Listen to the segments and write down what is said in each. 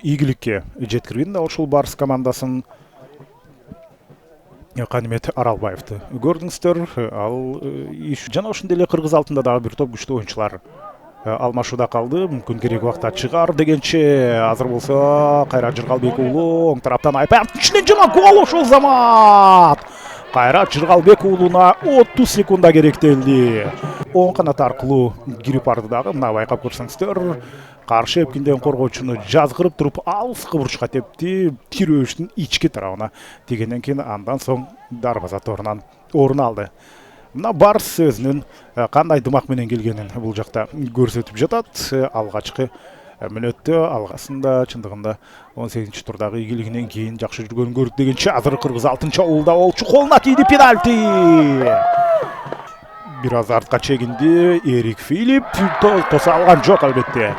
ийгиликке жеткирген да ушул Барыс командасын. Канимет Аралбаевды көрдүңүздөр. Ал жана ошондой эле Кыргыз алтында дагы бир топ күчтүү оюнчулар алмашууда калды. Мүмкүн керек убакта чыгар дегенче. Азыр болсо Кайрат Жыргалбек уулу оң тараптан айпаянын ичинен жана гол ошол замат. Кайрат Жыргалбек уулуна 30 секунда керектелди. Оң канат аркылуу кирип барды дагы. Мына байкап көрсөңүздөр, каршы эпкинден коргоочуну жазгырып туруп алыскы бурчка тепти. Тирөөчтүн ички тарабына тигенден кийин андан соң дарбаза торунан орун алды. Мына Барыс өзүнүн кандай дымак менен келгенин бул жакта көрсөтүп жатат. Алгачкы мүнөттө алгасында чындыгында 18 турдагы ийгилигинен кийин жакшы жүргөнүн көрдүк дегенче азыр Кыргыз алтынчы уулда болчу, колуна тийди пенальти. Бир аз артка чегинди Эрик Филипп, тоса алган жок албетте.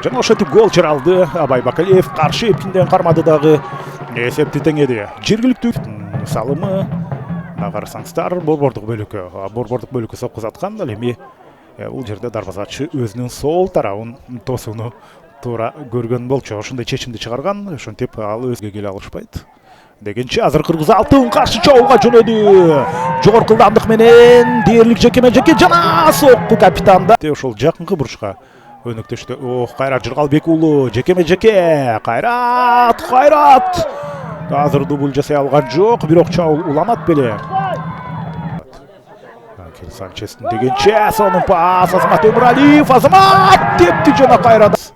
Жана ошентип гол жаралды. Абай Бакалиев каршы эпкинден кармады дагы. Эсепти теңеди. Жергиликтүү салымы карасаңыздар борбордук бөлүккө соккузаткан. Ал эми бул жерде дарбазачы өзүнүн сол тарабын тосууну туура көргөн болчу. Ошондой чечимди чыгарган. Ошентип ал өзгө келе алышпайт дегенче азыр Кыргыз алтын каршы чабуулга жөнөдү. Жогорку ылдамдык менен дээрлик жекеме-жеке жана сокку капитанда. Ошол жакынкы бурчка өнөктөштү. Кайрат Жыргалбек уулу жекеме-жеке. Кайрат азыр дубль жасай алган жок, бирок чабуул уланат беле. Санчестин дегенче сонун пас. Азамат Өмүралиев, Азамат тепти жана Кайрат.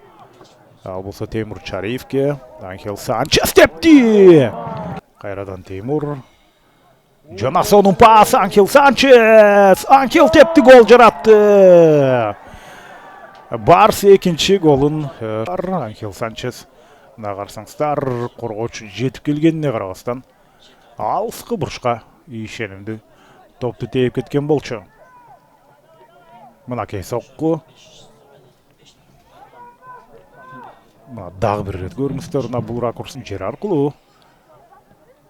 Ал болсо Теймур Чариевке. Анхел Санчес тепти. Кайрадан Теймур. Жана сонун пас. Анхел Санчес. Анхел тепти, гол жаратты. Барс экинчи голун Анхел Санчес. Мына карасаңыздар, коргоочу жетип келгенине карабастан алыскы бурчка ишенимдүү топту тээп кеткен болчу. Мынакей сокку. Мына дагы бир ирет көрүңүздөр. Мына бул ракурс жер аркылуу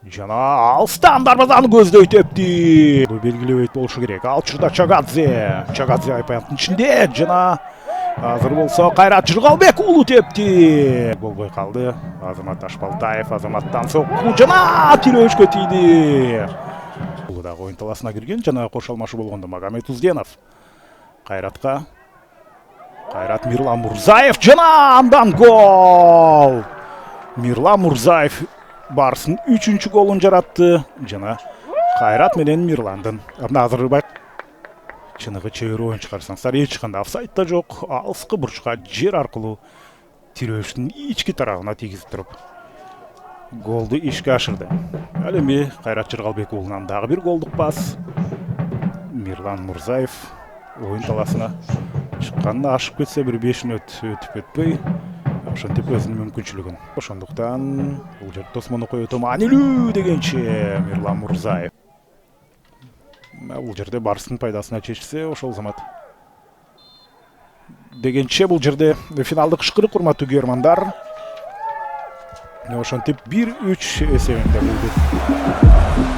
жана алыстан дарбазаны көздөй тепти. Белгилебейт болушу керек. Ал учурда Чагадзе айпаянтын ичинде жана азыр болсо Кайрат Жыргалбек уулу тепти. Болбой калды. Азамат Ашпалтаев, Азаматтан сокку жана тирөөчкө тийди. Бул дагы оюн таласына кирген жана кош алмашуу болгондо Магомед Узденов. Кайратка. Кайрат Мирлан Мурзаев жана андан гол. Мирлан Мурзаев Барыстын 3-чү голун жаратты жана Кайрат менен Мирландын. Азыр чыныгы чебер оюнчу карасаңыздар, эч кандай офсайд да жок. Алыскы бурчка жер аркылуу тирөөчтүн ички тарабына тийгизип туруп голду ишке ашырды. Ал эми Кайрат Жыргалбек уулунан дагы бир голдук пас. Мирлан Мурзаев оюн таласына чыкканына ашып кетсе бир 5 мүнөт өтүп кетпей, ошентип өзүнүн мүмкүнчүлүгүн. Ошондуктан бул жерде тосмону коюп маанилүү дегенче Мирлан Мурзаев. Бул жерде Барыстын пайдасына чечсе ошол замат дегенче бул жерде финалдык ышкырык, урматтуу көрөрмандар. Ошентип 1-3 эсебинде болду.